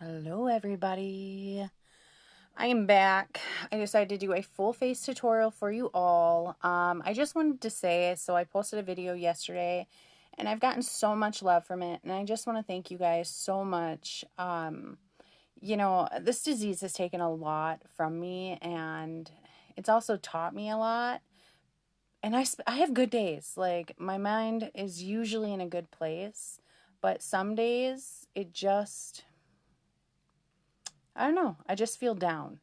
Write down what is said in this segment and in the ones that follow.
Hello everybody. I am back. I decided to do a full face tutorial for you all. I just wanted to say, so I posted a video yesterday and I've gotten so much love from it, and I just want to thank you guys so much. This disease has taken a lot from me, and it's also taught me a lot. And I have good days. Like, my mind is usually in a good place, but some days I don't know. I just feel down.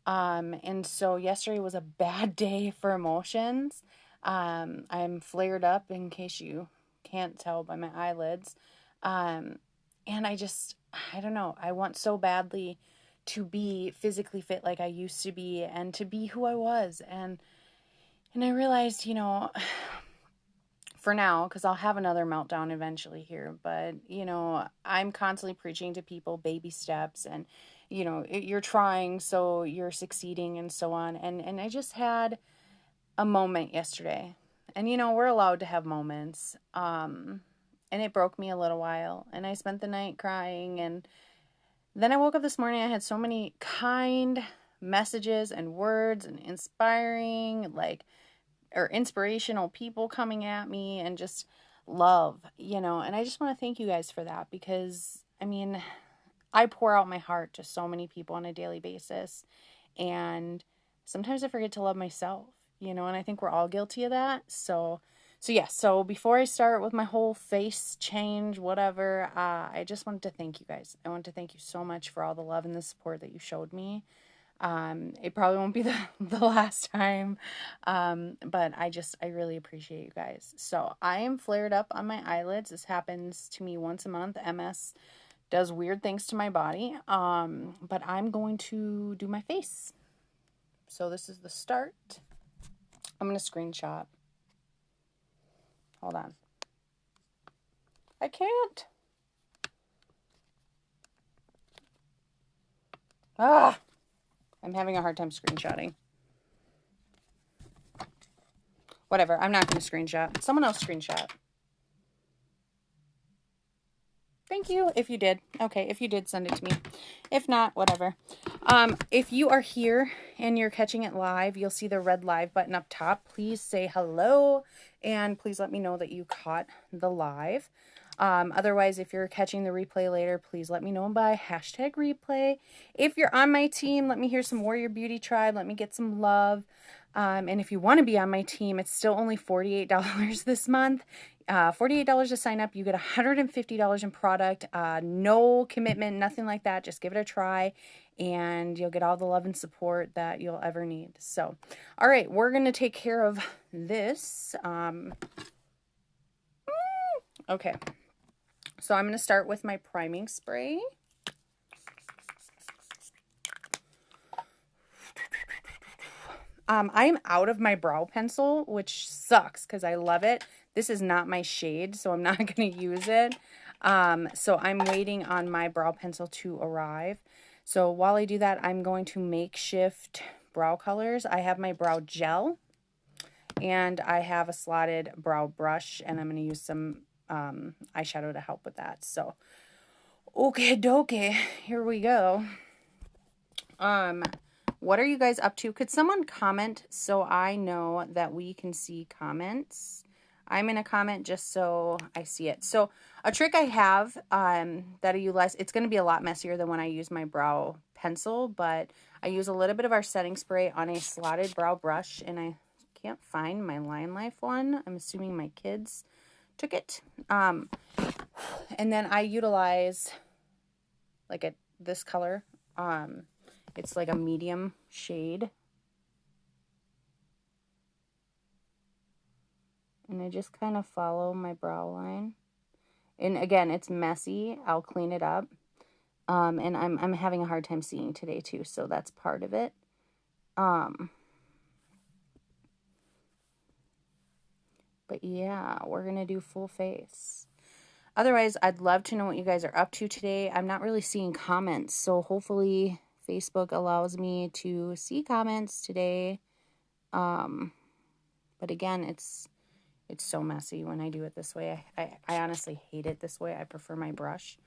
And so yesterday was a bad day for emotions. I'm flared up, in case you can't tell by my eyelids. Um, and I don't know. I want so badly to be physically fit like I used to be, and to be who I was. And I realized, for now, because I'll have another meltdown eventually here, but I'm constantly preaching to people baby steps, and you're trying, so you're succeeding, and so on. And I just had a moment yesterday, and we're allowed to have moments. And it broke me a little while, and I spent the night crying, and then I woke up this morning. I had so many kind messages and words and inspirational people coming at me, and just love, and I just want to thank you guys for that, because I pour out my heart to so many people on a daily basis, and sometimes I forget to love myself, and I think we're all guilty of that. So before I start with my whole face change, whatever, I just wanted to thank you guys. I want to thank you so much for all the love and the support that you showed me. It probably won't be the last time, but I really appreciate you guys. So I am flared up on my eyelids. This happens to me once a month. MS does weird things to my body, but I'm going to do my face. So this is the start. I'm going to screenshot. Hold on. I can't. I'm having a hard time screenshotting. Whatever, I'm not going to screenshot. Someone else screenshot. Thank you if you did. Okay, if you did, send it to me. If not, whatever. If you are here and you're catching it live, you'll see the red live button up top. Please say hello, and please let me know that you caught the live. Otherwise, if you're catching the replay later, please let me know by #replay. If you're on my team, let me hear some Warrior Beauty Tribe. Let me get some love. And if you want to be on my team, it's still only $48 this month. $48 to sign up. You get $150 in product. No commitment, nothing like that. Just give it a try, and you'll get all the love and support that you'll ever need. So, all right, we're going to take care of this. Okay. So I'm going to start with my priming spray. I am out of my brow pencil, which sucks because I love it. This is not my shade, so I'm not going to use it. So I'm waiting on my brow pencil to arrive. So while I do that, I'm going to makeshift brow colors. I have my brow gel, and I have a slotted brow brush, and I'm going to use some eyeshadow to help with that. So, okay dokie, here we go. What are you guys up to? Could someone comment so I know that we can see comments? I'm going to comment just so I see it. So a trick I have that I utilize, it's going to be a lot messier than when I use my brow pencil, but I use a little bit of our setting spray on a slotted brow brush, and I can't find my LimeLife one. I'm assuming my kids took it. And then I utilize like this color. It's like a medium shade. And I just kind of follow my brow line. And again, it's messy. I'll clean it up. And I'm having a hard time seeing today too, so that's part of it. But yeah, we're going to do full face. Otherwise, I'd love to know what you guys are up to today. I'm not really seeing comments, so hopefully Facebook allows me to see comments today. But again, it's so messy when I do it this way. I honestly hate it this way. I prefer my brush,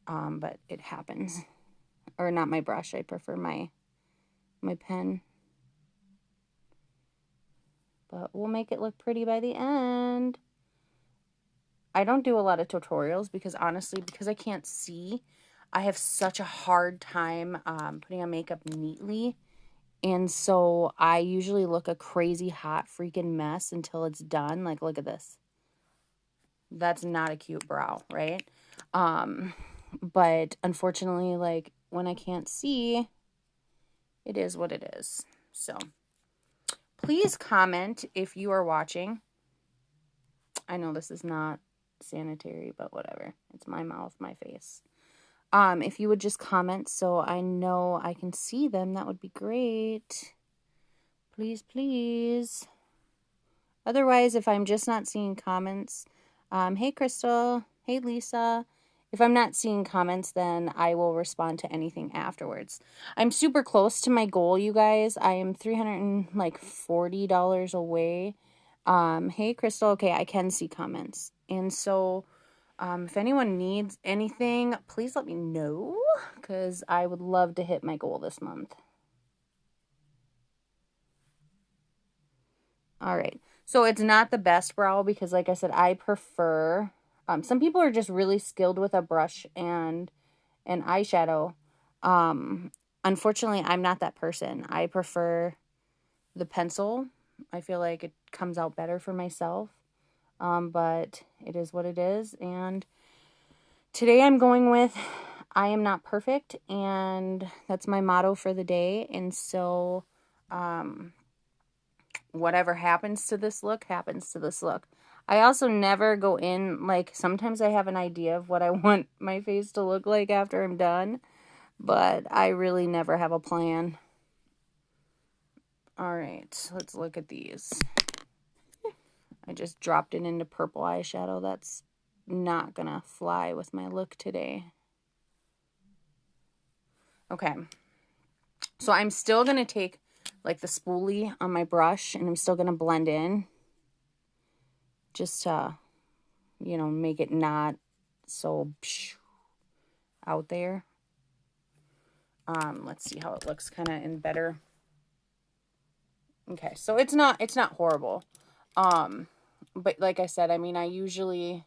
but it happens. or not my brush. I prefer my pen. But we'll make it look pretty by the end. I don't do a lot of tutorials because honestly, because I can't see, I have such a hard time putting on makeup neatly. And so I usually look a crazy hot freaking mess until it's done. Like, look at this. That's not a cute brow, right? But unfortunately, like, when I can't see, it is what it is. So please comment if you are watching. I know this is not sanitary, but whatever. It's my mouth, my face. If you would just comment so I know I can see them, that would be great. Please, please. Otherwise, if I'm just not seeing comments, hey, Crystal. Hey, Lisa. If I'm not seeing comments, then I will respond to anything afterwards. I'm super close to my goal, you guys. I am $340 away. Hey, Crystal. Okay, I can see comments. And so, if anyone needs anything, please let me know, because I would love to hit my goal this month. All right. So it's not the best brow because, like I said, I prefer... some people are just really skilled with a brush and an eyeshadow. Unfortunately, I'm not that person. I prefer the pencil. I feel like it comes out better for myself. But it is what it is. And today I'm going with I am not perfect. And that's my motto for the day. And so... whatever happens to this look, happens to this look. I also never go in, like, sometimes I have an idea of what I want my face to look like after I'm done, but I really never have a plan. All right, let's look at these. I just dropped it into purple eyeshadow. That's not gonna fly with my look today. Okay, so I'm still gonna take like the spoolie on my brush and I'm still gonna blend in just to, you know, make it not so out there. Let's see how it looks kind of in better. Okay, so it's not horrible. But like I said, I mean, I usually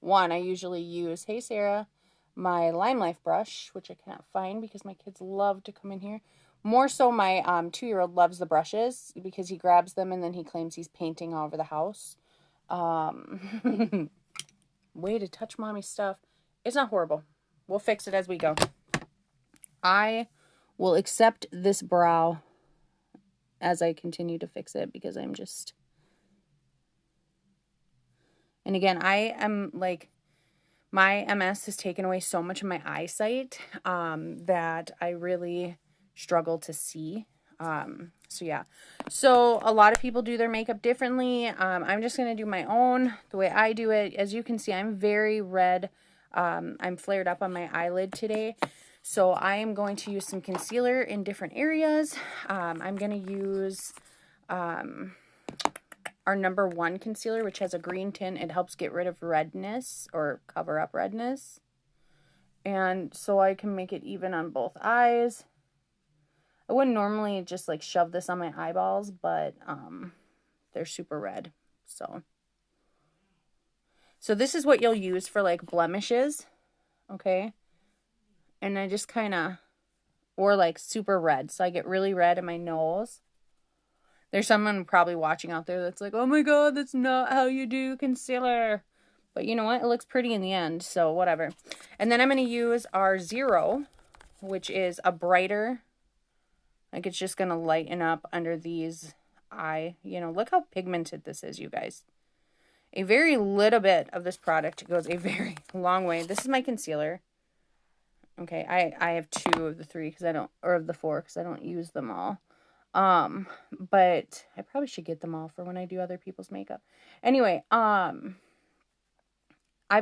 use, hey Sarah, my LimeLife brush, which I cannot find because my kids love to come in here. More so my 2-year-old loves the brushes because he grabs them and then he claims he's painting all over the house. Way to touch mommy's stuff. It's not horrible. We'll fix it as we go. I will accept this brow as I continue to fix it because I'm just... And again, I am like... My MS has taken away so much of my eyesight that I really struggle to see. So yeah. So a lot of people do their makeup differently. I'm just going to do my own, the way I do it. As you can see, I'm very red. I'm flared up on my eyelid today. So I am going to use some concealer in different areas. I'm going to use our number 1 concealer, which has a green tint. It helps get rid of redness or cover up redness. And so I can make it even on both eyes. I wouldn't normally just like shove this on my eyeballs, but they're super red. So this is what you'll use for like blemishes, okay? And I just kind of, or like super red. So I get really red in my nose. There's someone probably watching out there that's like, oh my god, that's not how you do concealer. But you know what? It looks pretty in the end, so whatever. And then I'm going to use our Zero, which is a brighter... Like, it's just going to lighten up under these you know, look how pigmented this is, you guys. A very little bit of this product goes a very long way. This is my concealer. Okay, I have 2 of the 3 because I don't, or of the 4 because I don't use them all. But I probably should get them all for when I do other people's makeup. Anyway, I've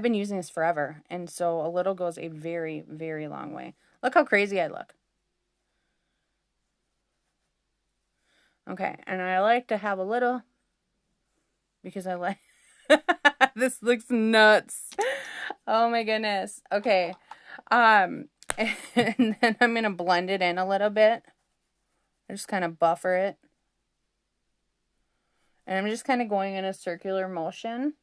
been using this forever. And so a little goes a very, very long way. Look how crazy I look. Okay, and I like to have a little, because I like, this looks nuts. Oh my goodness. Okay, And then I'm going to blend it in a little bit. I just kind of buffer it. And I'm just kind of going in a circular motion.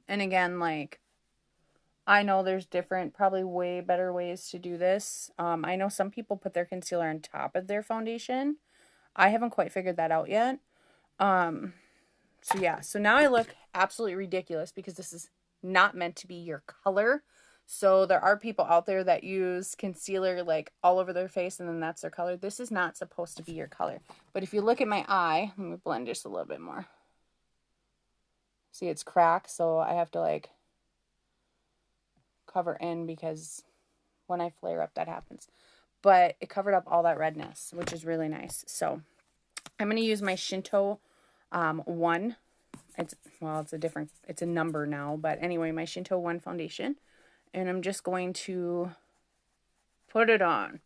And again, like, I know there's different, probably way better ways to do this. I know some people put their concealer on top of their foundation. I haven't quite figured that out yet. So yeah, so now I look absolutely ridiculous because this is not meant to be your color. So there are people out there that use concealer like all over their face and then that's their color. This is not supposed to be your color. But if you look at my eye, let me blend just a little bit more. See, it's cracked, so I have to like cover in because when I flare up, that happens. But it covered up all that redness, which is really nice. So I'm going to use my Shinto 1. It's a number now. But anyway, my Shinto 1 foundation. And I'm just going to put it on.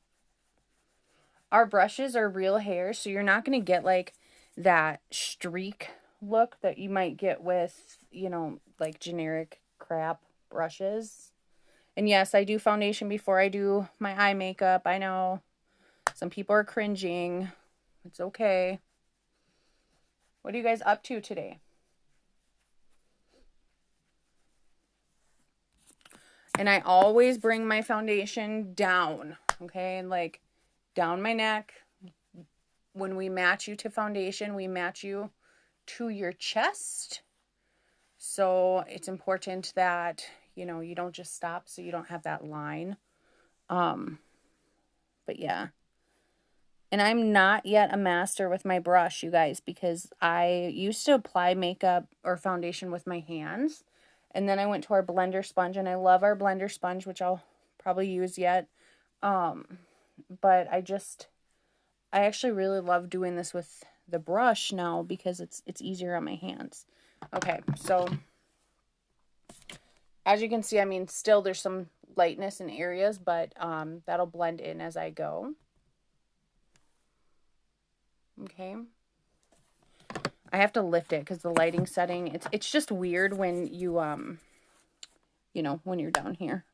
Our brushes are real hair, so you're not going to get like that streak look that you might get with, you know, like generic crap brushes. And yes, I do foundation before I do my eye makeup. I know some people are cringing. It's okay. What are you guys up to today? And I always bring my foundation down, okay? And like down my neck. When we match you to foundation, we match you to your chest. So it's important that, you know, you don't just stop so you don't have that line. But yeah. And I'm not yet a master with my brush, you guys, because I used to apply makeup or foundation with my hands. And then I went to our blender sponge, and I love our blender sponge, which I'll probably use yet. But I actually really love doing this with the brush now because it's easier on my hands. Okay, so as you can see, I mean, still there's some lightness in areas, but that'll blend in as I go. Okay. I have to lift it because the lighting setting, it's just weird when you, you know, when you're down here.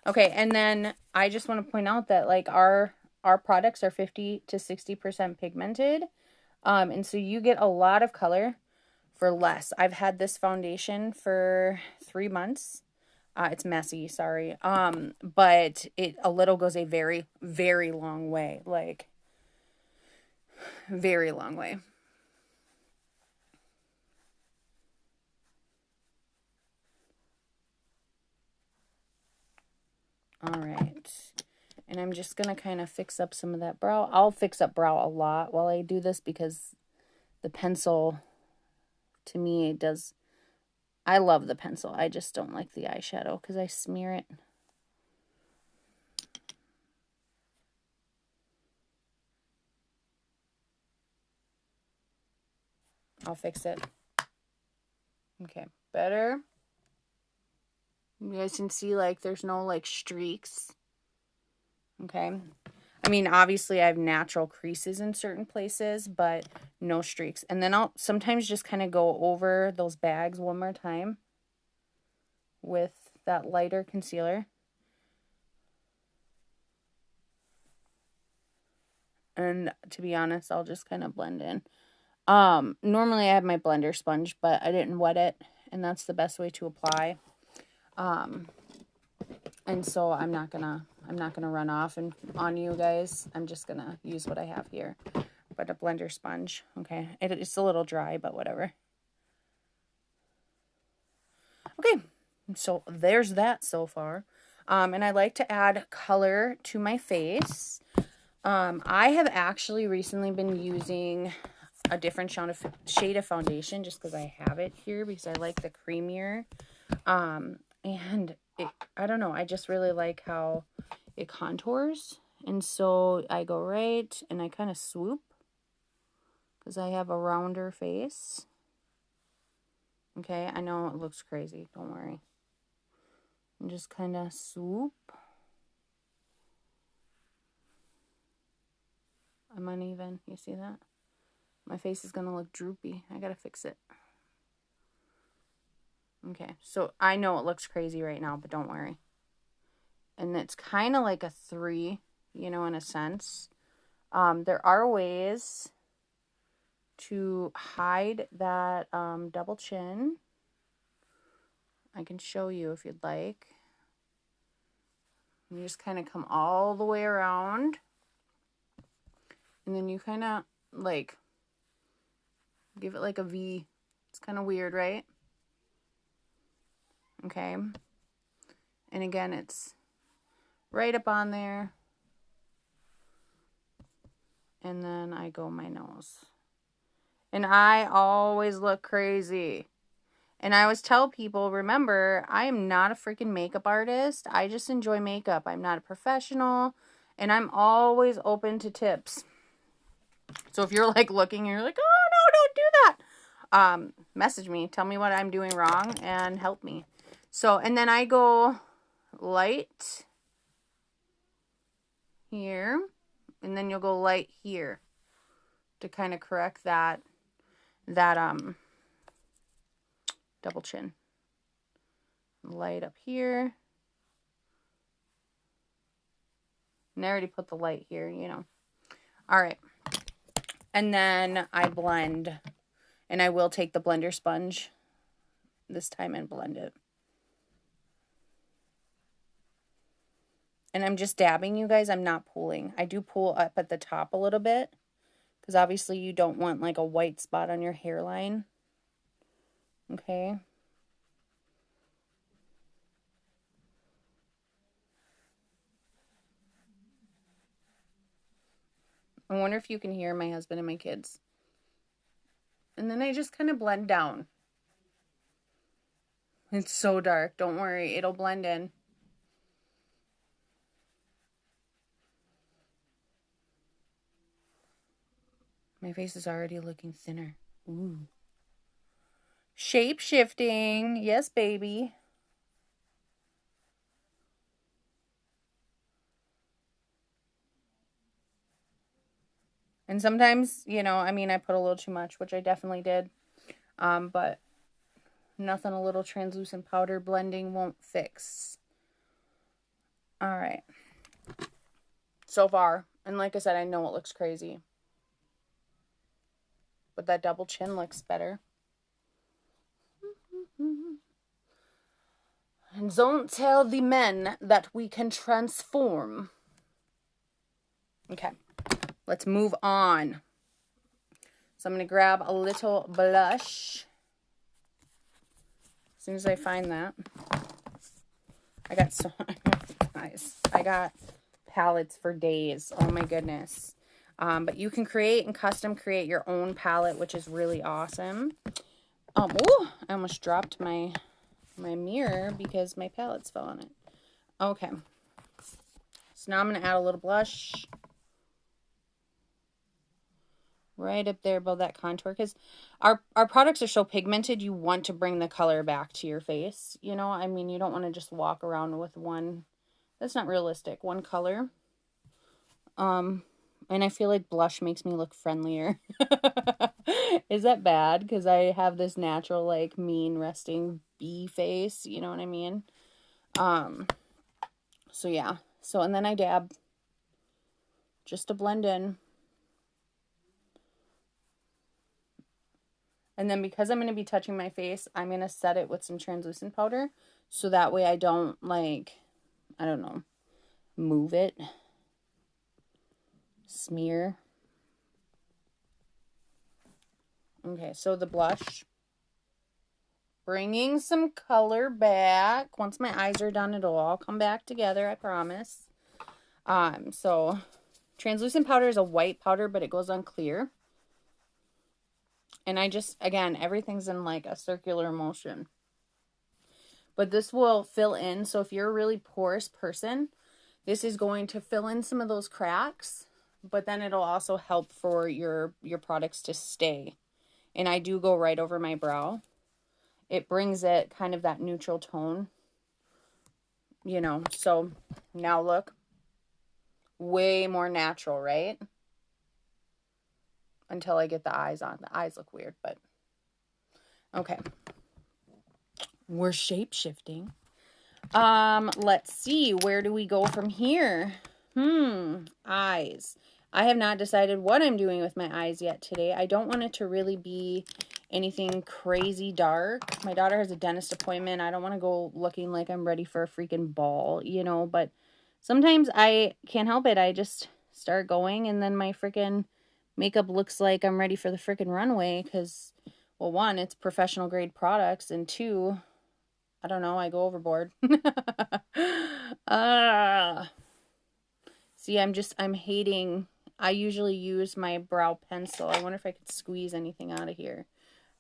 Okay, and then I just want to point out that like our products are 50 to 60% pigmented. And so you get a lot of color for less. I've had this foundation for 3 months. It's messy, sorry. But a little goes a very, very long way. Like, very long way. All right. And I'm just going to kind of fix up some of that brow. I'll fix up brow a lot while I do this because the pencil, to me, it does. I love the pencil. I just don't like the eyeshadow because I smear it. I'll fix it. Okay, better. You guys can see like there's no like streaks. Okay. I mean, obviously I have natural creases in certain places, but no streaks. And then I'll sometimes just kind of go over those bags one more time with that lighter concealer. And to be honest, I'll just kind of blend in. Normally I have my blender sponge, but I didn't wet it, and that's the best way to apply. And so I'm not gonna run off and on you guys. I'm just gonna use what I have here. But a blender sponge, okay. It's a little dry, but whatever. Okay, so there's that so far. And I like to add color to my face. I have actually recently been using a different shade of foundation just because I have it here because I like the creamier. And I don't know, I just really like how it contours. And so I go right and I kind of swoop because I have a rounder face. Okay, I know it looks crazy, don't worry. And just kind of swoop. I'm uneven, you see that? My face is going to look droopy. I got to fix it. Okay, so I know it looks crazy right now, but don't worry. And it's kind of like a 3, you know, in a sense. There are ways to hide that double chin. I can show you if you'd like. You just kind of come all the way around. And then you kind of like give it like a V. It's kind of weird, right? Okay. And again, it's right up on there. And then I go my nose. And I always look crazy. And I always tell people, remember, I am not a freaking makeup artist. I just enjoy makeup. I'm not a professional. And I'm always open to tips. So if you're like looking and you're like, oh no, don't do that. Message me. Tell me what I'm doing wrong and help me. So, and then I go light here. And then you'll go light here to kind of correct that double chin. Light up here. And I already put the light here, you know. All right. And then I blend. And I will take the blender sponge this time and blend it. And I'm just dabbing, you guys. I'm not pulling. I do pull up at the top a little bit. Because obviously you don't want like a white spot on your hairline. Okay. I wonder if you can hear my husband and my kids. And then I just kind of blend down. It's so dark. Don't worry. It'll blend in. My face is already looking thinner. Ooh. Shape shifting. Yes, baby. And sometimes, you know, I mean, I put a little too much, which I definitely did. But nothing a little translucent powder blending won't fix. All right. So far. And like I said, I know it looks crazy. But that double chin looks better. And don't tell the men that we can transform. Okay. Let's move on. So I'm going to grab a little blush. As soon as I find that. I got so guys. I got palettes for days. Oh my goodness. But you can create and custom create your own palette, which is really awesome. Oh, I almost dropped my mirror because my palettes fell on it. Okay. So now I'm going to add a little blush. Right up there above that contour. Because our products are so pigmented, you want to bring the color back to your face. You know, I mean, you don't want to just walk around with one. That's not realistic. One color. And I feel like blush makes me look friendlier. Is that bad? Because I have this natural, like, mean, resting bee face. You know what I mean? So, yeah. So, and then I dab. Just to blend in. And then because I'm going to be touching my face, I'm going to set it with some translucent powder. So that way I don't, like, I don't know, move it. Smear. Okay, so the blush. Bringing some color back. Once my eyes are done, it'll all come back together, I promise. So translucent powder is a white powder, but it goes on clear. And I just, again, everything's in like a circular motion. But this will fill in. So if you're a really porous person, this is going to fill in some of those cracks. But then it'll also help for your products to stay. And I do go right over my brow. It brings it kind of that neutral tone. You know, so now look. Way more natural, right? until I get the eyes on. The eyes look weird, but okay. We're shape-shifting. Let's see. Where do we go from here? Eyes. I have not decided what I'm doing with my eyes yet today. I don't want it to really be anything crazy dark. My daughter has a dentist appointment. I don't want to go looking like I'm ready for a freaking ball, you know, but sometimes I can't help it. I just start going and then my freaking makeup looks like I'm ready for the freaking runway because, well, one, it's professional grade products, and two, I don't know, I go overboard. See, I'm hating, I usually use my brow pencil. I wonder if I could squeeze anything out of here.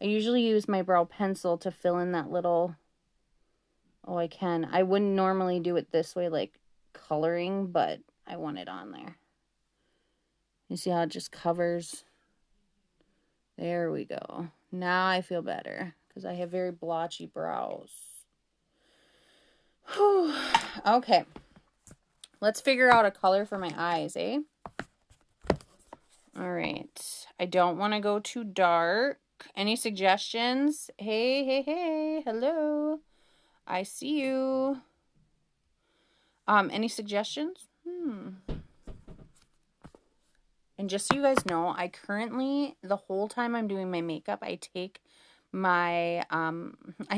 I usually use my brow pencil to fill in that little, oh, I can. I wouldn't normally do it this way, like coloring, but I want it on there. You see how it just covers? There we go. Now I feel better because I have very blotchy brows. Whew. Okay. Let's figure out a color for my eyes, eh? All right. I don't want to go too dark. Any suggestions? Hey. Hello. I see you. Any suggestions? And just so you guys know, I currently, the whole time I'm doing my makeup, I take my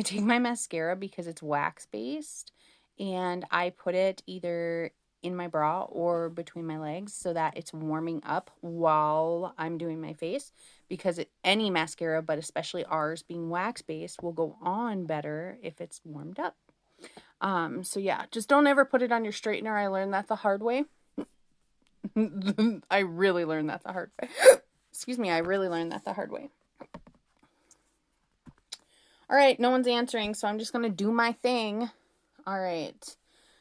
mascara because it's wax based, and I put it either in my bra or between my legs so that it's warming up while I'm doing my face, because any mascara, but especially ours being wax based, will go on better if it's warmed up. So yeah, just don't ever put it on your straightener. I learned that the hard way. I really learned that the hard way. Excuse me, I really learned that the hard way. All right, no one's answering, so I'm just going to do my thing. All right.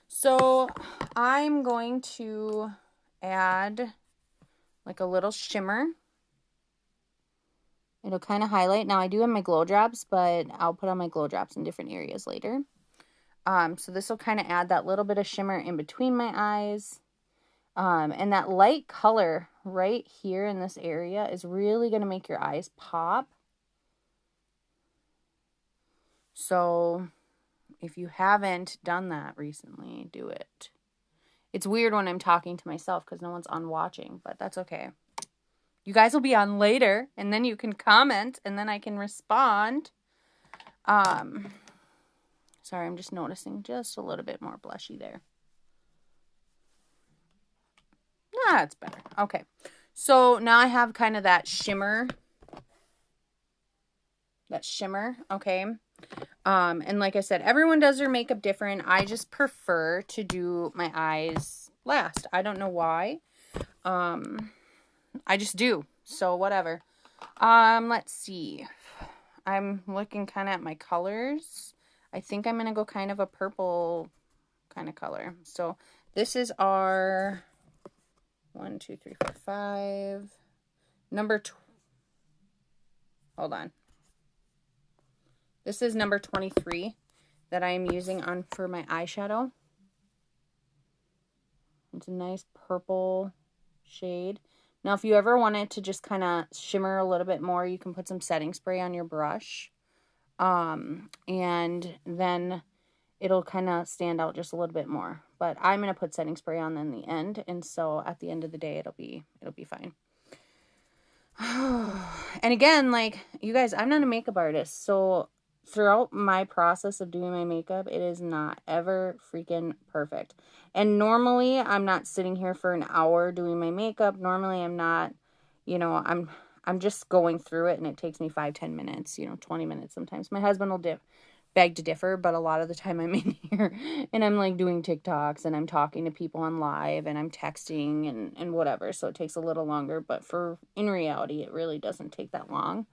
So I'm going to add like a little shimmer. It'll kind of highlight. Now I do have my glow drops, but I'll put on my glow drops in different areas later. So this will kind of add that little bit of shimmer in between my eyes. And that light color right here in this area is really going to make your eyes pop. So if you haven't done that recently, do it. It's weird when I'm talking to myself because no one's on watching, but that's okay. You guys will be on later, and then you can comment, and then I can respond. Sorry, I'm just noticing just a little bit more blushy there. That's better. Okay. So now I have kind of that shimmer. Okay. And like I said, everyone does their makeup different. I just prefer to do my eyes last. I don't know why. I just do. So whatever. Let's see. I'm looking kind of at my colors. I think I'm going to go kind of a purple kind of color. So this is our 1, 2, 3, 4, 5. Hold on. This is number 23 that I'm using on for my eyeshadow. It's a nice purple shade. Now, if you ever wanted to just kind of shimmer a little bit more, you can put some setting spray on your brush. And then it'll kind of stand out just a little bit more. But I'm going to put setting spray on in the end. And so at the end of the day, it'll be fine. And again, like, you guys, I'm not a makeup artist. So throughout my process of doing my makeup, it is not ever freaking perfect. And normally I'm not sitting here for an hour doing my makeup. Normally I'm not, you know, I'm just going through it, and it takes me 5-10 minutes, 20 minutes sometimes. My husband will beg to differ, but a lot of the time I'm in here and I'm like doing TikToks, and I'm talking to people on live, and I'm texting and whatever. So it takes a little longer, but in reality, it really doesn't take that long.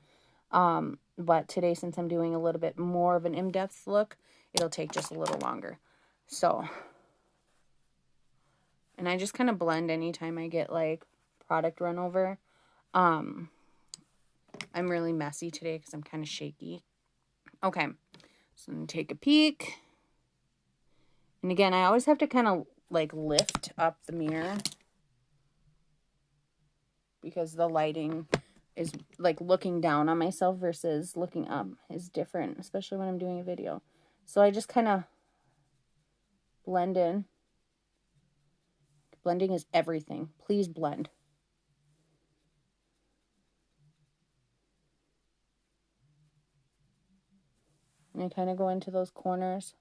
But today, since I'm doing a little bit more of an in-depth look, it'll take just a little longer. So, and I just kind of blend anytime I get like product run over. I'm really messy today because I'm kind of shaky. Okay, so I'm going to take a peek. And again, I always have to kind of like lift up the mirror because the lighting is like looking down on myself versus looking up is different, especially when I'm doing a video. So I just kind of blend in. Blending is everything. Please blend. And I kind of go into those corners,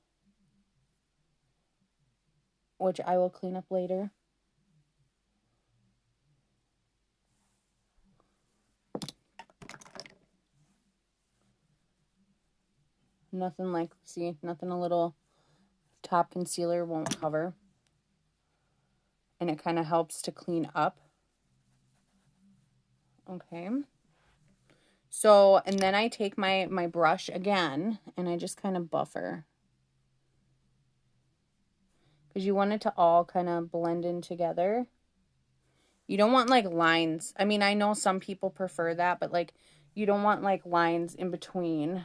which I will clean up later. Nothing like, see, nothing a little top concealer won't cover. And it kind of helps to clean up. Okay. So, and then I take my brush again, and I just kind of buffer. Because you want it to all kind of blend in together. You don't want like lines. I mean, I know some people prefer that, but like you don't want like lines in between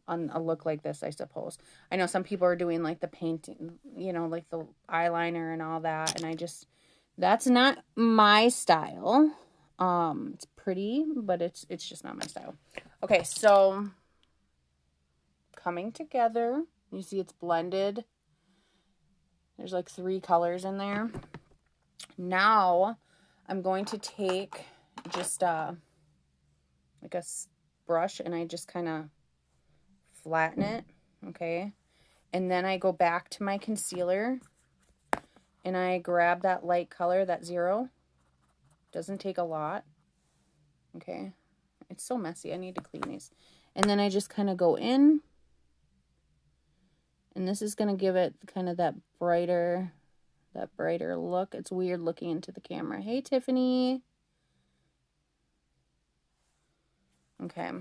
on a look like this, I suppose. I know some people are doing like the painting, you know, like the eyeliner and all that, and that's not my style. It's pretty, but it's just not my style. Okay, so coming together, you see it's blended. There's like 3 colors in there. Now I'm going to take just like a brush, and I just kind of flatten it, okay? And then I go back to my concealer, and I grab that light color, that 0. Doesn't take a lot, okay? It's so messy. I need to clean these. And then I just kind of go in, and this is going to give it kind of that brighter look. It's weird looking into the camera. Hey, Tiffany. Okay.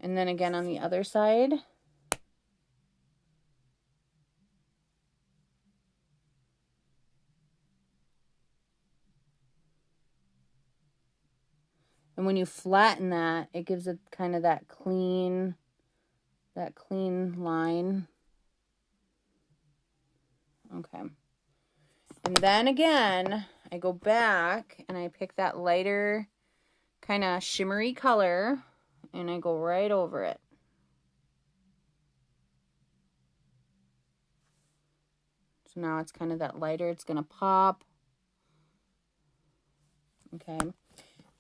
And then again on the other side. And when you flatten that, it gives it kind of that clean line. Okay. And then again, I go back and I pick that lighter kind of shimmery color, and I go right over it. So now it's kind of that lighter. It's going to pop. Okay.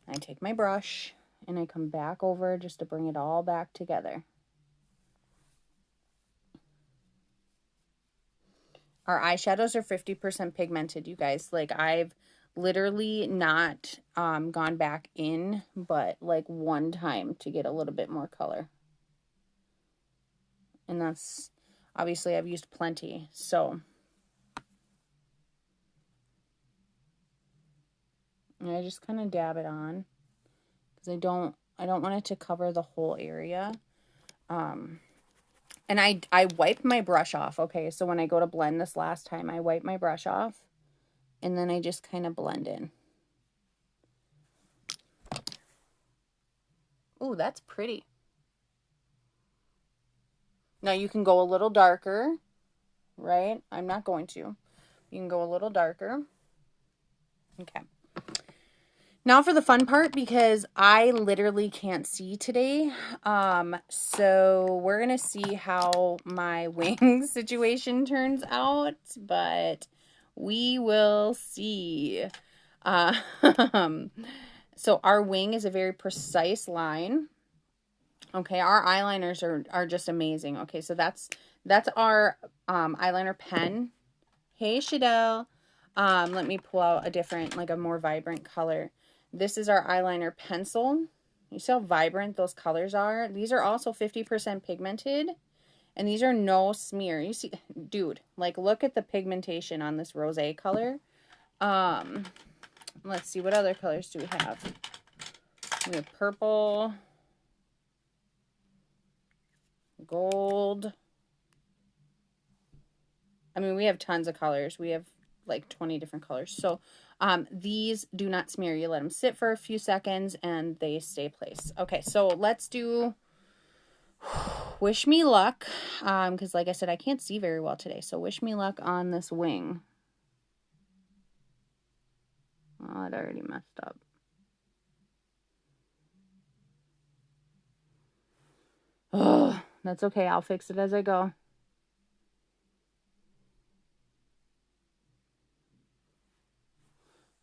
I take my brush and I come back over just to bring it all back together. Our eyeshadows are 50% pigmented, you guys. Like, I've literally not gone back in, but like one time to get a little bit more color. And that's, obviously I've used plenty, so. And I just kind of dab it on, because I don't want it to cover the whole area. And I wipe my brush off, okay? So when I go to blend this last time, I wipe my brush off, and then I just kind of blend in. Ooh, that's pretty. Now you can go a little darker, right? I'm not going to. You can go a little darker. Okay. Now for the fun part, because I literally can't see today. So we're going to see how my wing situation turns out, but we will see. So our wing is a very precise line. Okay, our eyeliners are just amazing. Okay, so that's our eyeliner pen. Hey, Shadell. Let me pull out a different, like a more vibrant color. This is our eyeliner pencil. You see how vibrant those colors are? These are also 50% pigmented, and these are no smear. You see, dude, like look at the pigmentation on this rosé color. Let's see, what other colors do we have? We have purple, gold. I mean, we have tons of colors. We have like 20 different colors. So these do not smear. You let them sit for a few seconds and they stay placed. Okay, so let's do wish me luck. Because like I said, I can't see very well today. So wish me luck on this wing. Oh, it already messed up. That's okay. I'll fix it as I go.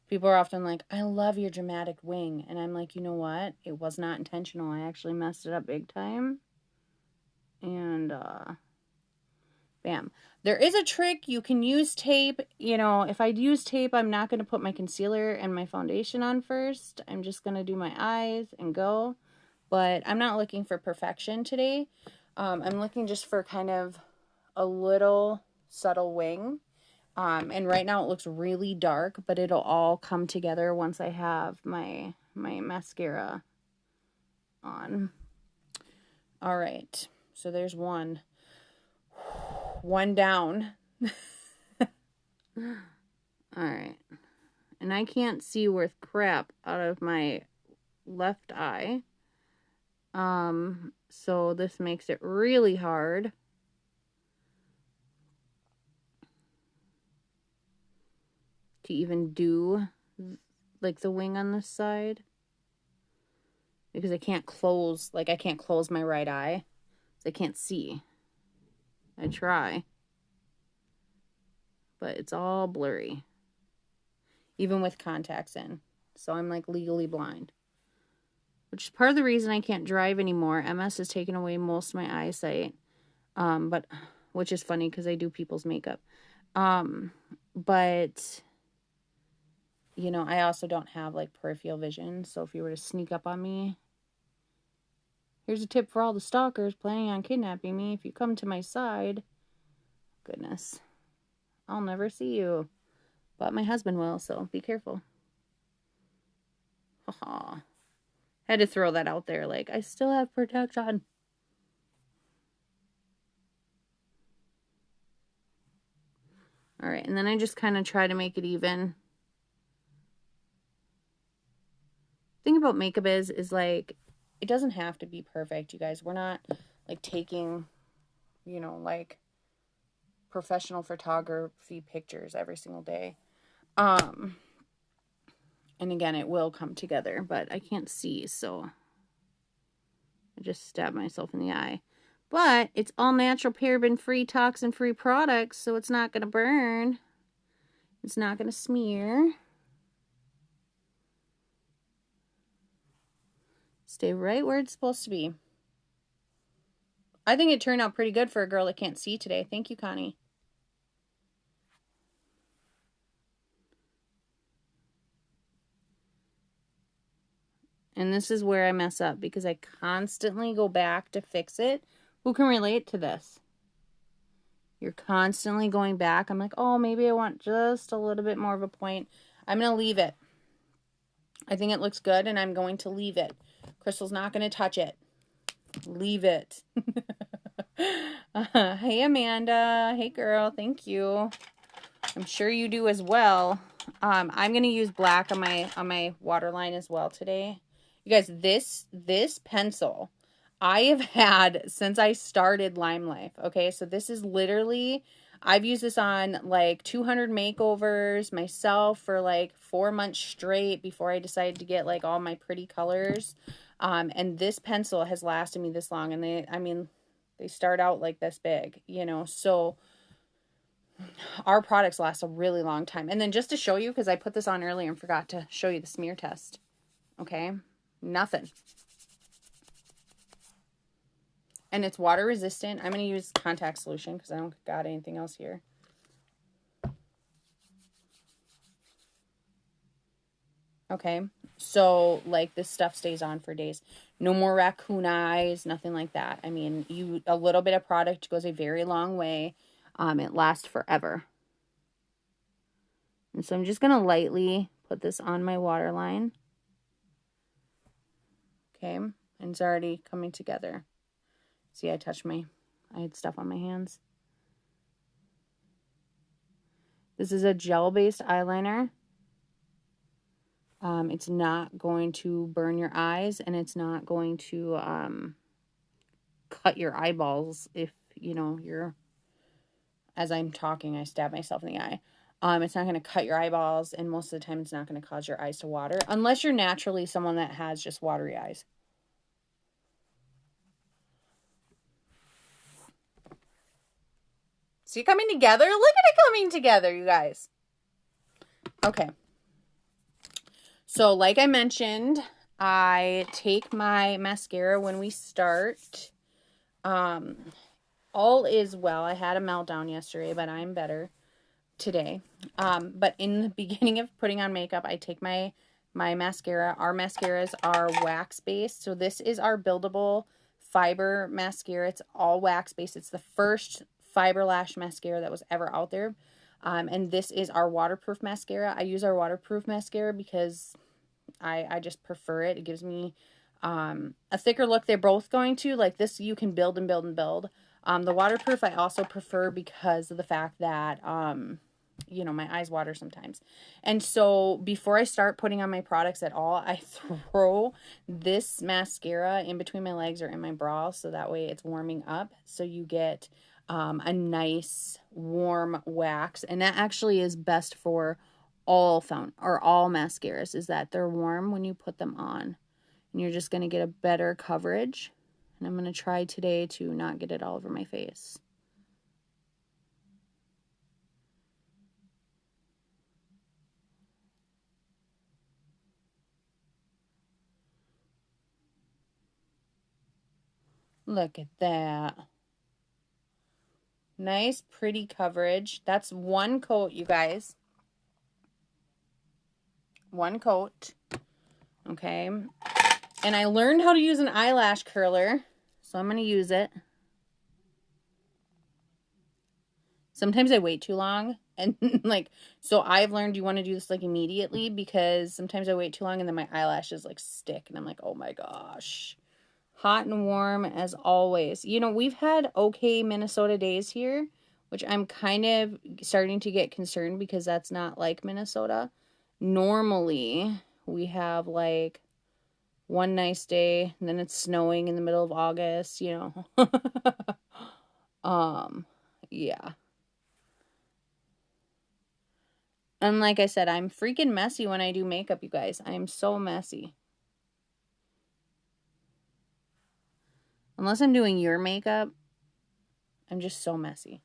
People are often like, I love your dramatic wing. And I'm like, you know what? It was not intentional. I actually messed it up big time. And, bam. There is a trick. You can use tape. You know, if I use tape, I'm not going to put my concealer and my foundation on first. I'm just going to do my eyes and go. But I'm not looking for perfection today. I'm looking just for kind of a little subtle wing. And right now it looks really dark, but it'll all come together once I have my mascara on. All right. So there's one. One down. All right. And I can't see worth crap out of my left eye. So this makes it really hard. To even do like the wing on this side. Because I can't close, like I can't close my right eye. So I can't see. I try. But it's all blurry. Even with contacts in. So I'm like legally blind. Which is part of the reason I can't drive anymore. MS has taken away most of my eyesight. But which is funny because I do people's makeup. But you know, I also don't have like peripheral vision. So if you were to sneak up on me, here's a tip for all the stalkers planning on kidnapping me. If you come to my side, goodness, I'll never see you. But my husband will, so be careful. Haha. Had to throw that out there. Like, I still have protection. All right, and then I just kind of try to make it even. The thing about makeup is like, it doesn't have to be perfect, you guys. We're not like taking, you know, like professional photography pictures every single day. And again, it will come together, but I can't see, so I just stabbed myself in the eye. But it's all natural, paraben-free, toxin-free products, so it's not going to burn. It's not going to smear. Stay right where it's supposed to be. I think it turned out pretty good for a girl that can't see today. Thank you, Connie. And this is where I mess up because I constantly go back to fix it. Who can relate to this? You're constantly going back. I'm like, oh, maybe I want just a little bit more of a point. I'm going to leave it. I think it looks good, and I'm going to leave it. Crystal's not going to touch it. Leave it. Hey, Amanda. Hey, girl. Thank you. I'm sure you do as well. I'm going to use black on my waterline as well today. You guys, this pencil I have had since I started LimeLife. Okay, so this is literally, I've used this on like 200 makeovers myself for like 4 months straight before I decided to get like all my pretty colors. And this pencil has lasted me this long, and they start out like this big, you know, so our products last a really long time. And then just to show you, because I put this on earlier and forgot to show you the smear test. Okay, nothing. And it's water resistant. I'm going to use contact solution because I don't got anything else here. Okay, so like this stuff stays on for days. No more raccoon eyes, nothing like that. I mean, a little bit of product goes a very long way. It lasts forever. And so I'm just going to lightly put this on my waterline. Okay, and it's already coming together. See, I had stuff on my hands. This is a gel-based eyeliner. It's not going to burn your eyes, and it's not going to cut your eyeballs if, you know, as I'm talking, I stab myself in the eye. It's not going to cut your eyeballs, and most of the time it's not going to cause your eyes to water, unless you're naturally someone that has just watery eyes. See it coming together? Look at it coming together, you guys. Okay. So like I mentioned, I take my mascara when we start. All is well. I had a meltdown yesterday, but I'm better today. But in the beginning of putting on makeup, I take my mascara. Our mascaras are wax based. So this is our buildable fiber mascara. It's all wax based. It's the first fiber lash mascara that was ever out there. And this is our waterproof mascara. I use our waterproof mascara because I just prefer it. It gives me a thicker look. They're both going to, like this, you can build and build and build. The waterproof I also prefer because of the fact that, you know, my eyes water sometimes. And so before I start putting on my products at all, I throw this mascara in between my legs or in my bra so that way it's warming up. So you get a nice warm wax. And that actually is best for all mascaras, is that they're warm when you put them on. And you're just going to get a better coverage. And I'm going to try today to not get it all over my face. Look at that. Nice, pretty coverage. That's one coat, you guys. One coat. Okay. And I learned how to use an eyelash curler, so I'm going to use it. Sometimes I wait too long, and like, so I've learned you want to do this like immediately, because sometimes I wait too long and then my eyelashes like stick and I'm like, oh my gosh. Hot and warm as always. You know, we've had okay Minnesota days here, which I'm kind of starting to get concerned because that's not like Minnesota. Normally, we have like one nice day and then it's snowing in the middle of August, you know. Yeah. And like I said, I'm freaking messy when I do makeup, you guys. I'm so messy. Unless I'm doing your makeup, I'm just so messy.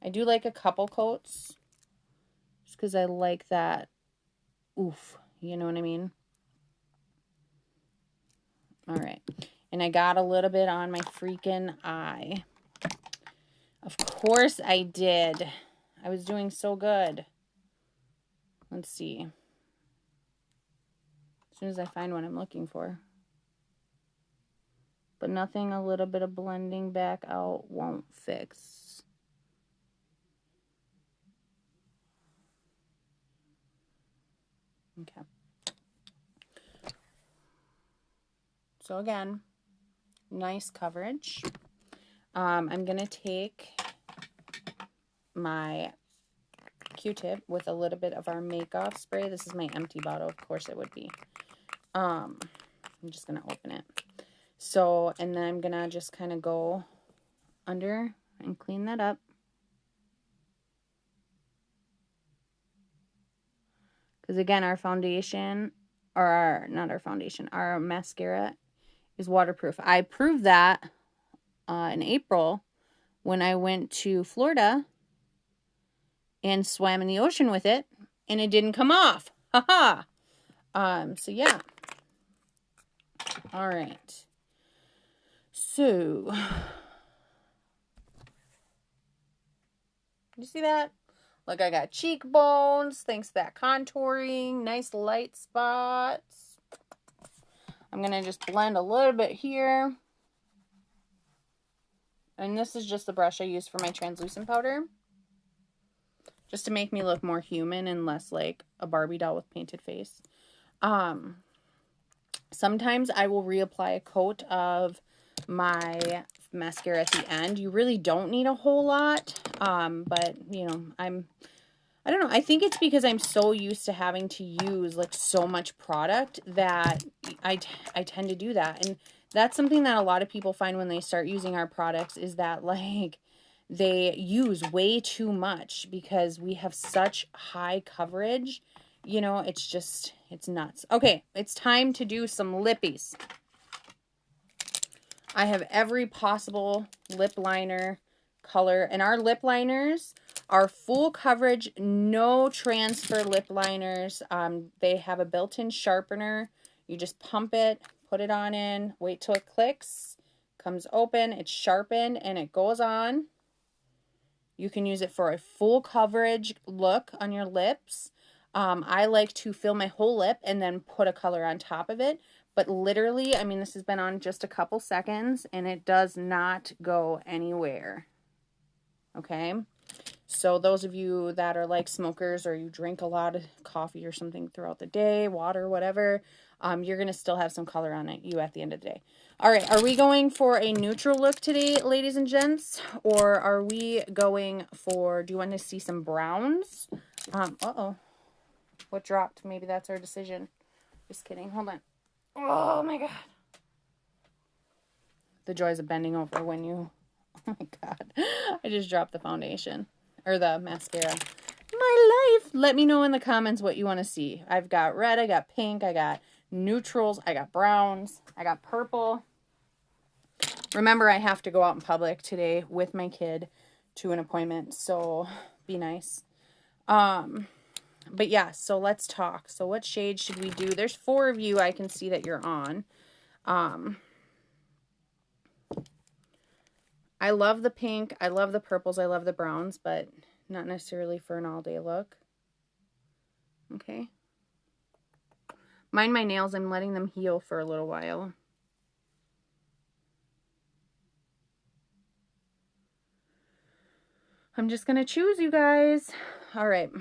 I do like a couple coats, just because I like that oof, you know what I mean? All right. And I got a little bit on my freaking eye. Of course I did. I was doing so good. Let's see. As soon as I find what I'm looking for. But nothing a little bit of blending back out won't fix. Okay. So again, nice coverage. I'm going to take my Q-tip with a little bit of our makeup spray. This is my empty bottle. Of course it would be. I'm just going to open it. So, and then I'm going to just kind of go under and clean that up. Because again, our foundation, or not our foundation, our mascara is waterproof. I proved that in April when I went to Florida and swam in the ocean with it, and it didn't come off. Haha. So yeah. All right. So, you see that? Look, I got cheekbones, thanks to that contouring, nice light spots. I'm going to just blend a little bit here. And this is just the brush I use for my translucent powder. Just to make me look more human and less like a Barbie doll with painted face. Sometimes I will reapply a coat of my mascara at the end. You really don't need a whole lot. But, you know, I don't know. I think it's because I'm so used to having to use like so much product that I tend to do that. And that's something that a lot of people find when they start using our products, is that like they use way too much because we have such high coverage. You know, it's just, it's nuts. Okay, it's time to do some lippies. I have every possible lip liner color. And our lip liners are full coverage, no transfer lip liners. They have a built-in sharpener. You just pump it, put it on in, wait till it clicks, comes open, it's sharpened, and it goes on. You can use it for a full coverage look on your lips. I like to fill my whole lip and then put a color on top of it. But literally, I mean, this has been on just a couple seconds and it does not go anywhere. Okay? So those of you that are like smokers or you drink a lot of coffee or something throughout the day, water, whatever, you're going to still have some color on you at the end of the day. All right, are we going for a neutral look today, ladies and gents? Or are we going for, do you want to see some browns? Uh-oh. What dropped? Maybe that's our decision. Just kidding. Hold on. Oh, my God. The joys of bending over when you... Oh, my God. I just dropped the foundation. Or the mascara. My life. Let me know in the comments what you want to see. I've got red. I got pink. I got neutrals. I got browns. I got purple. Remember, I have to go out in public today with my kid to an appointment. So be nice. But yeah, so let's talk. So what shade should we do? There's 4 of you I can see that you're on. I love the pink. I love the purples. I love the browns, but not necessarily for an all-day look. Okay. Mind my nails. I'm letting them heal for a little while. I'm just going to choose, you guys. All right.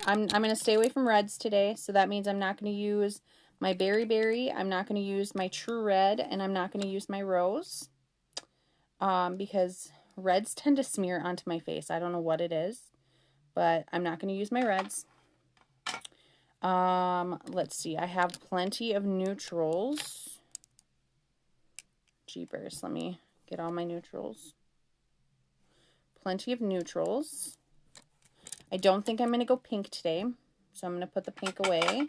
I'm going to stay away from reds today. So that means I'm not going to use my Berry Berry. I'm not going to use my True Red. And I'm not going to use my Rose. Because reds tend to smear onto my face. I don't know what it is. But I'm not going to use my reds. Let's see. I have plenty of neutrals. Jeepers. Let me get all my neutrals. Plenty of neutrals. I don't think I'm going to go pink today. So I'm going to put the pink away.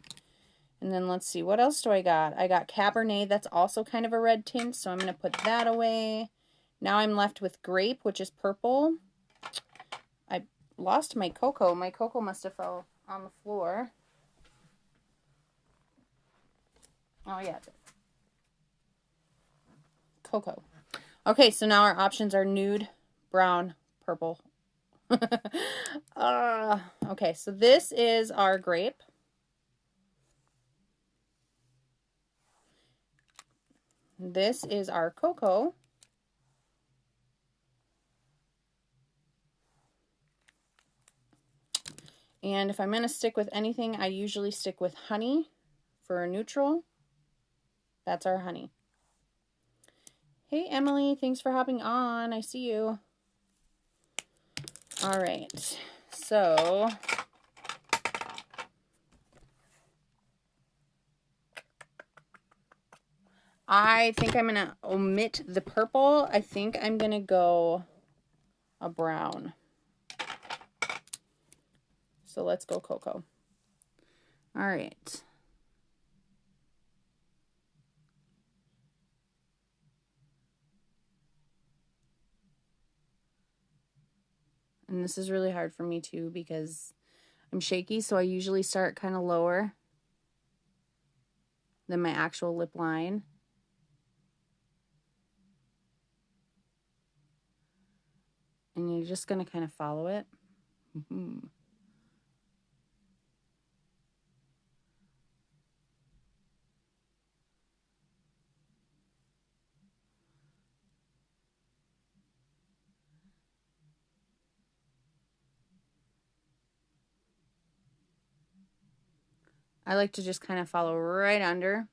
And then let's see. What else do I got? I got Cabernet. That's also kind of a red tint. So I'm going to put that away. Now I'm left with grape, which is purple. I lost my cocoa. My cocoa must have fell on the floor. Oh, yeah. Cocoa. Okay, so now our options are nude, brown, purple. Okay, so this is our grape. This is our cocoa. And if I'm going to stick with anything, I usually stick with honey for a neutral. That's our honey. Hey, Emily, thanks for hopping on. I see you. All right, so I think I'm going to omit the purple. I think I'm going to go a brown. So let's go cocoa. All right. And this is really hard for me too because I'm shaky, so I usually start kind of lower than my actual lip line. And you're just going to kind of follow it. I like to just kind of follow right under,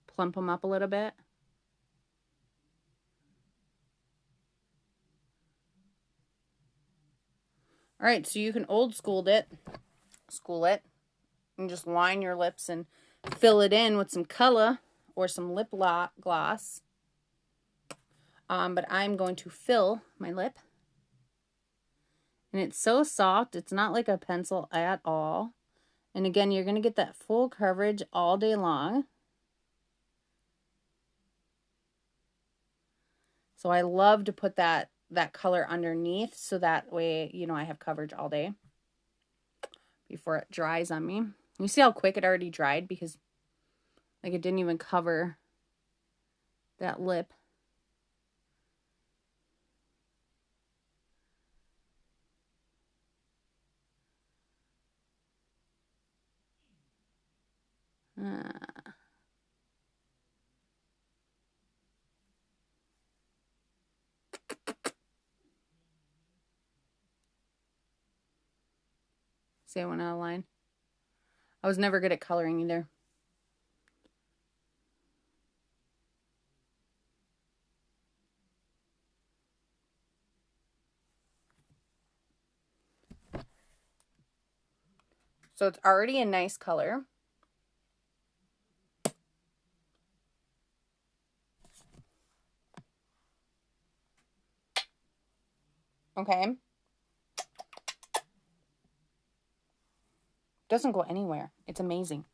plump them up a little bit. All right, so you can old school it, and just line your lips and fill it in with some color or some lip gloss. But I'm going to fill my lip. And it's so soft, it's not like a pencil at all. And again, you're going to get that full coverage all day long. So I love to put that that color underneath, so that way, you know, I have coverage all day before it dries on me. You see how quick it already dried, because like it didn't even cover that lip. See, I went out of line. I was never good at coloring either. So it's already a nice color. Okay. Doesn't go anywhere. It's amazing.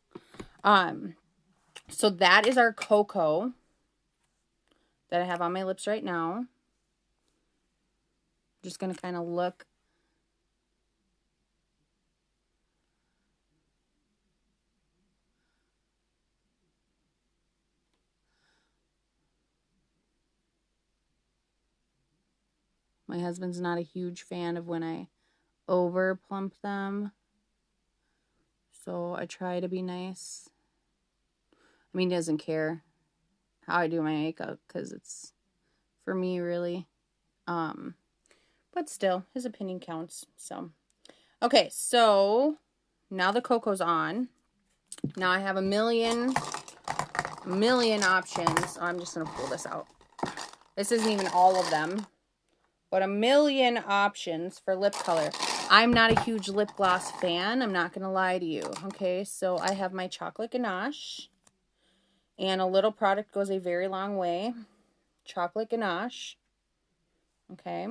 So that is our cocoa that I have on my lips right now. Just going to kind of look. My husband's not a huge fan of when I over plump them, so I try to be nice. I mean, he doesn't care how I do my makeup, because it's for me, really. But still, his opinion counts. So, okay, so now the cocoa's on. Now I have a million options. I'm just gonna pull this out. This isn't even all of them, but a million options for lip color. I'm not a huge lip gloss fan. I'm not gonna lie to you. Okay, so I have my chocolate ganache, and a little product goes a very long way. Chocolate ganache. Okay.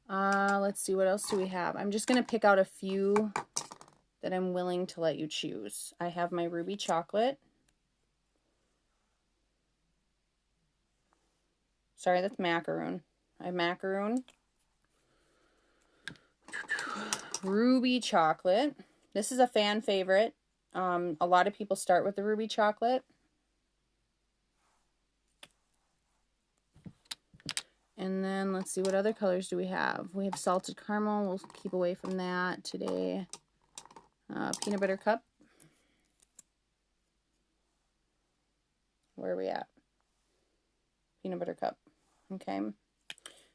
Let's see, what else do we have? I'm just gonna pick out a few that I'm willing to let you choose. I have my ruby chocolate. Sorry, that's macaroon. I have macaroon. Ruby chocolate. This is a fan favorite. A lot of people start with the ruby chocolate. And then let's see, what other colors do we have? We have salted caramel. We'll keep away from that today. Peanut butter cup. Where are we at? Peanut butter cup. Okay.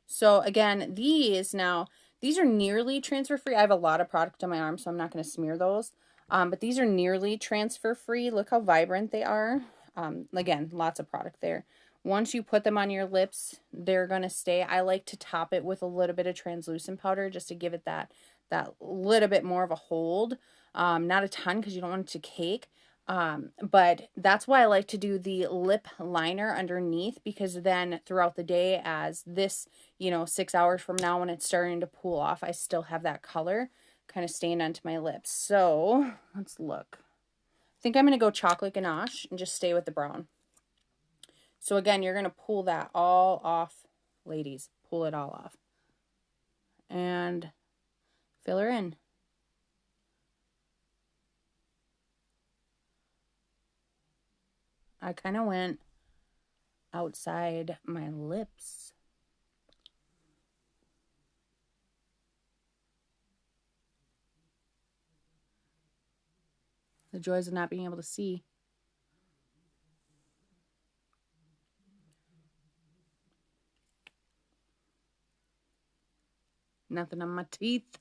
So again, these are nearly transfer free. I have a lot of product on my arm, so I'm not going to smear those. But these are nearly transfer free. Look how vibrant they are. Again, lots of product there. Once you put them on your lips, they're going to stay. I like to top it with a little bit of translucent powder just to give it that little bit more of a hold. Not a ton, because you don't want it to cake. But that's why I like to do the lip liner underneath, because then throughout the day, as this, 6 hours from now when it's starting to pull off, I still have that color kind of staying onto my lips. So let's look. I think I'm going to go chocolate ganache and just stay with the brown. So again, you're going to pull that all off, ladies. Pull it all off. And fill her in. I kind of went outside my lips. The joys of not being able to see. Nothing on my teeth.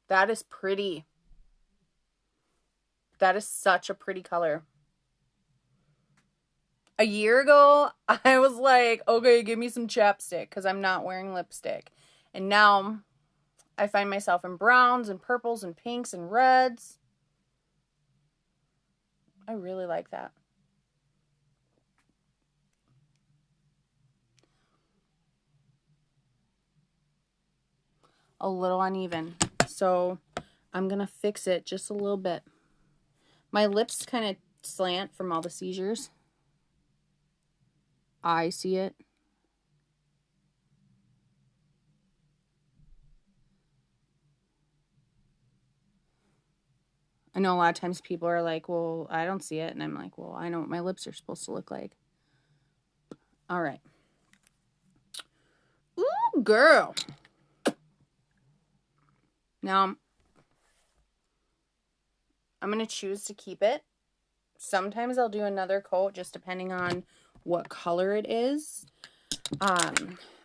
That is pretty. That is such a pretty color. A year ago, I was like, okay, give me some chapstick, because I'm not wearing lipstick. And now I find myself in browns and purples and pinks and reds. I really like that. A little uneven. So I'm going to fix it just a little bit. My lips kind of slant from all the seizures. I see it. I know a lot of times people are like, well, I don't see it. And I'm like, well, I know what my lips are supposed to look like. All right. Ooh, girl. Now, I'm going to choose to keep it. Sometimes I'll do another coat just depending on what color it is.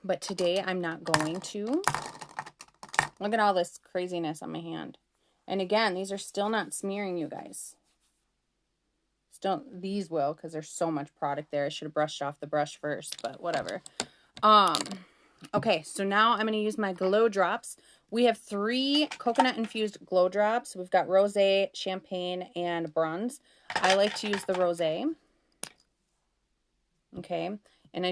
But today I'm not going to. Look at all this craziness on my hand. And again, these are still not smearing, you guys. Still, these will, because there's so much product there. I should have brushed off the brush first, but whatever. Okay, so now I'm going to use my glow drops. We have 3 coconut infused glow drops. We've got rosé, champagne, and bronze. I like to use the rosé. Okay, and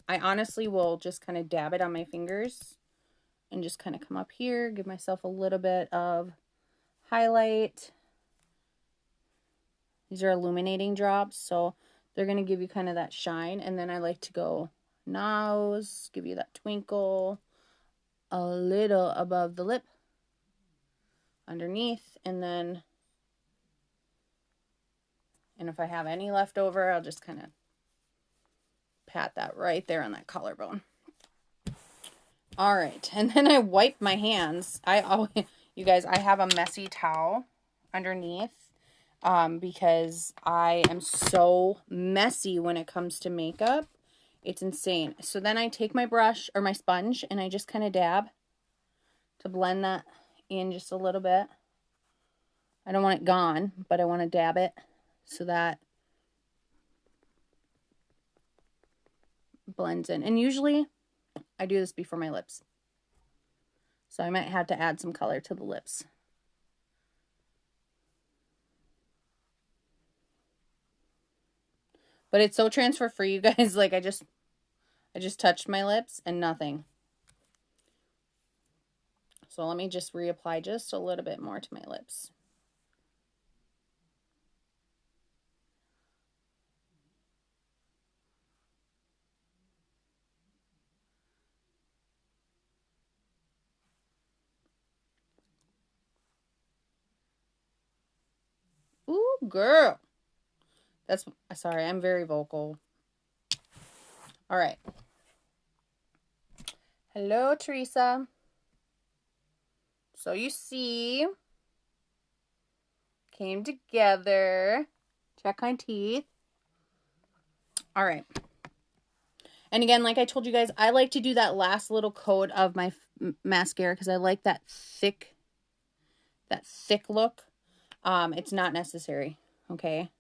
I honestly will just kind of dab it on my fingers and just kind of come up here, give myself a little bit of highlight. These are illuminating drops, so they're going to give you kind of that shine. And then I like to go nose, give you that twinkle, a little above the lip, underneath, and if I have any left over, I'll just kind of pat that right there on that collarbone. All right, and then I wipe my hands. You guys, I have a messy towel underneath because I am so messy when it comes to makeup. It's insane. So then I take my brush or my sponge and I just kind of dab to blend that in just a little bit. I don't want it gone, but I want to dab it so that blends in. And usually I do this before my lips. So I might have to add some color to the lips. But it's so transfer free, you guys. Like I just touched my lips and nothing. So let me just reapply just a little bit more to my lips. Ooh, girl. Sorry, I'm very vocal. All right. Hello, Teresa. So you see, came together. Check my teeth. All right. And again, like I told you guys, I like to do that last little coat of my mascara because I like that thick look. It's not necessary, okay?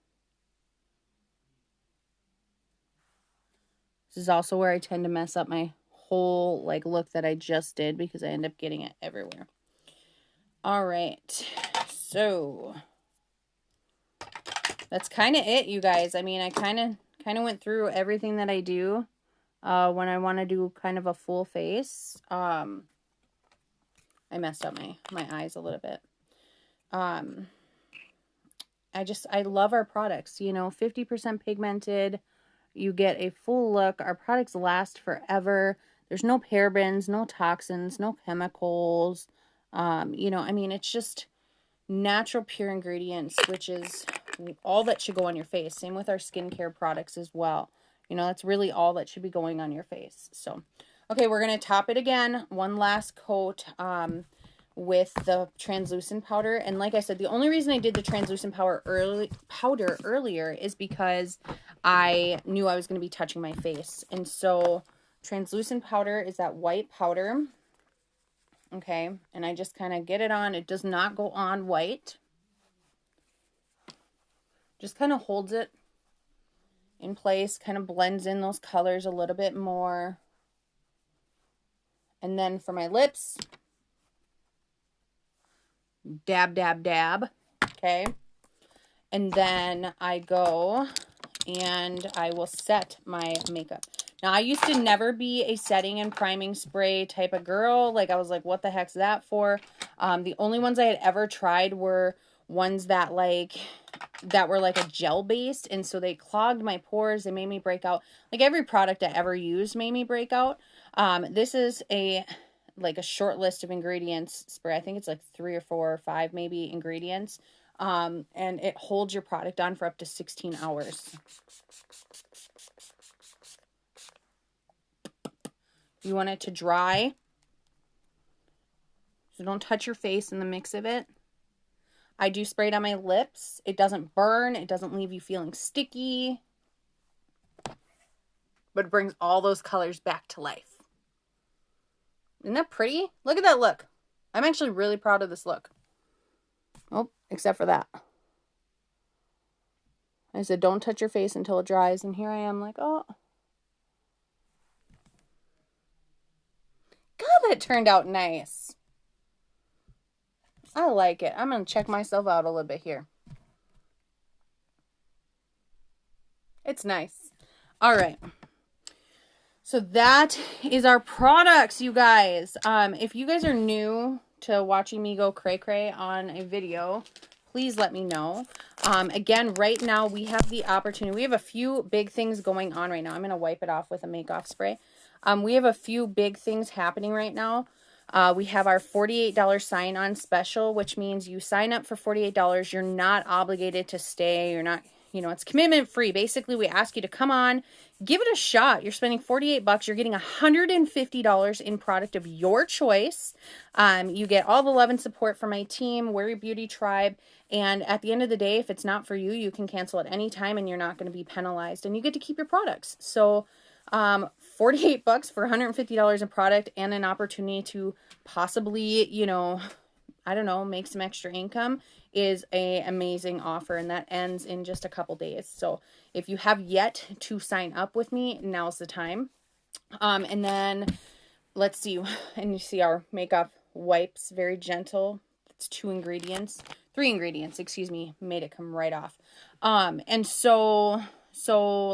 This is also where I tend to mess up my whole like look that I just did because I end up getting it everywhere. All right, so that's kind of it, you guys. I mean, I kind of went through everything that I do when I want to do kind of a full face. I messed up my eyes a little bit. I love our products, you know, 50% pigmented. You get a full look. Our products last forever. There's no parabens, no toxins, no chemicals. You know, I mean, it's just natural, pure ingredients, which is all that should go on your face. Same with our skincare products as well. You know, that's really all that should be going on your face. So, okay, we're going to top it again. One last coat with the translucent powder. And like I said, the only reason I did the translucent powder earlier is because I knew I was going to be touching my face. And so translucent powder is that white powder. Okay, and I just kind of get it on. It does not go on white. Just kind of holds it in place, kind of blends in those colors a little bit more. And then for my lips, dab, dab, dab. Okay. And then I go and I will set my makeup. Now, I used to never be a setting and priming spray type of girl. Like, I was like, what the heck's that for? The only ones I had ever tried were ones that, like, that were like a gel based, and so they clogged my pores. They made me break out. Like every product I ever used made me break out. This is a short list of ingredients spray. I think it's like 3 or 4 or 5 maybe ingredients. And it holds your product on for up to 16 hours. You want it to dry, so don't touch your face in the mix of it. I do spray it on my lips. It doesn't burn. It doesn't leave you feeling sticky. But it brings all those colors back to life. Isn't that pretty? Look at that look. I'm actually really proud of this look. Oh, except for that. I said, don't touch your face until it dries. And here I am like, oh. God, that turned out nice. I like it. I'm going to check myself out a little bit here. It's nice. All right. So that is our products, you guys. If you guys are new to watching me go cray-cray on a video, please let me know. Again, right now we have the opportunity. We have a few big things going on right now. I'm going to wipe it off with a make-off spray. We have a few big things happening right now. We have our $48 sign-on special, which means you sign up for $48. You're not obligated to stay. You're not, it's commitment free. Basically, we ask you to come on, give it a shot. You're spending $48. You're getting $150 in product of your choice. You get all the love and support from my team, Wear Your Beauty Tribe. And at the end of the day, if it's not for you, you can cancel at any time and you're not going to be penalized, and you get to keep your products. So, $48 for $150 in product and an opportunity to possibly, I don't know, make some extra income is a amazing offer, and that ends in just a couple days. So if you have yet to sign up with me, now's the time. And then let's see, and you see our makeup wipes, very gentle. It's 3 ingredients, excuse me, made it come right off. And so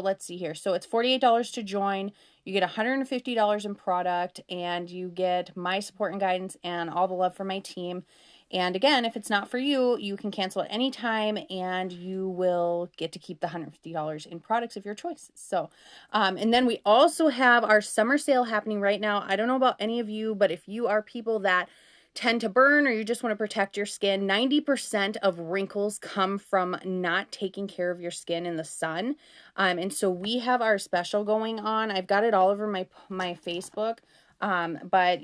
let's see here. So it's $48 to join. You get $150 in product, and you get my support and guidance and all the love from my team. And again, if it's not for you, you can cancel at any time, and you will get to keep the $150 in products of your choice. So, and then we also have our summer sale happening right now. I don't know about any of you, but if you are people that tend to burn or you just want to protect your skin, 90% of wrinkles come from not taking care of your skin in the sun. And so we have our special going on. I've got it all over my Facebook. But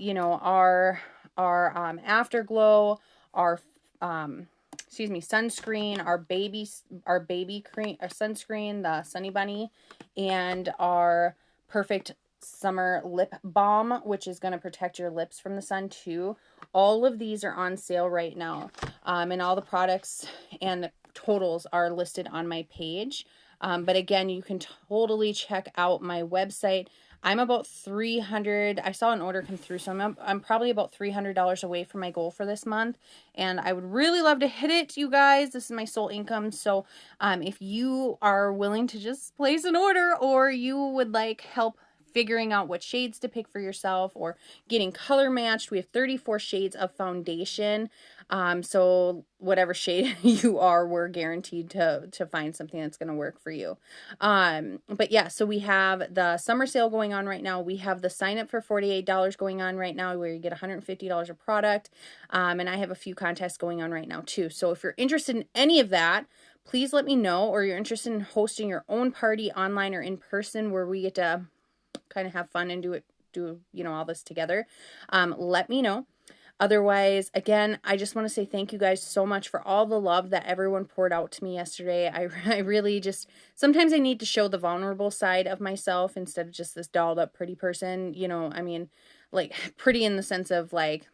our afterglow, our sunscreen, our baby cream, our sunscreen, the Sunny Bunny, and our perfect summer lip balm, which is going to protect your lips from the sun too. All of these are on sale right now. And all the products and totals are listed on my page. But again, you can totally check out my website. I'm about 300. I saw an order come through, so I'm probably about $300 away from my goal for this month, and I would really love to hit it, you guys. This is my sole income, so if you are willing to just place an order, or you would like help figuring out what shades to pick for yourself or getting color matched, we have 34 shades of foundation. So whatever shade you are, we're guaranteed to find something that's going to work for you. But yeah, so we have the summer sale going on right now. We have the sign up for $48 going on right now, where you get $150 of product. And I have a few contests going on right now too. So if you're interested in any of that, please let me know, or you're interested in hosting your own party online or in person where we get to kind of have fun and do all this together, let me know. Otherwise, again, I just want to say thank you guys so much for all the love that everyone poured out to me yesterday. I really just, sometimes I need to show the vulnerable side of myself instead of just this dolled up pretty person, like pretty in the sense of like,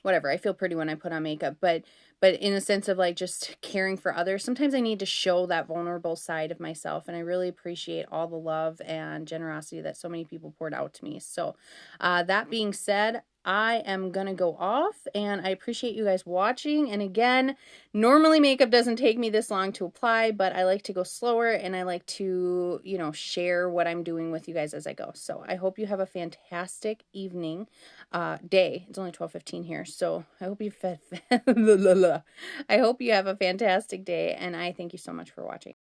whatever, I feel pretty when I put on makeup, but in a sense of like just caring for others, sometimes I need to show that vulnerable side of myself, and I really appreciate all the love and generosity that so many people poured out to me. So that being said, I am gonna go off, and I appreciate you guys watching. And again, normally makeup doesn't take me this long to apply, but I like to go slower, and I like to, you know, share what I'm doing with you guys as I go. So I hope you have a fantastic evening, day. It's only 12:15 here, so I hope you I hope you have a fantastic day, and I thank you so much for watching.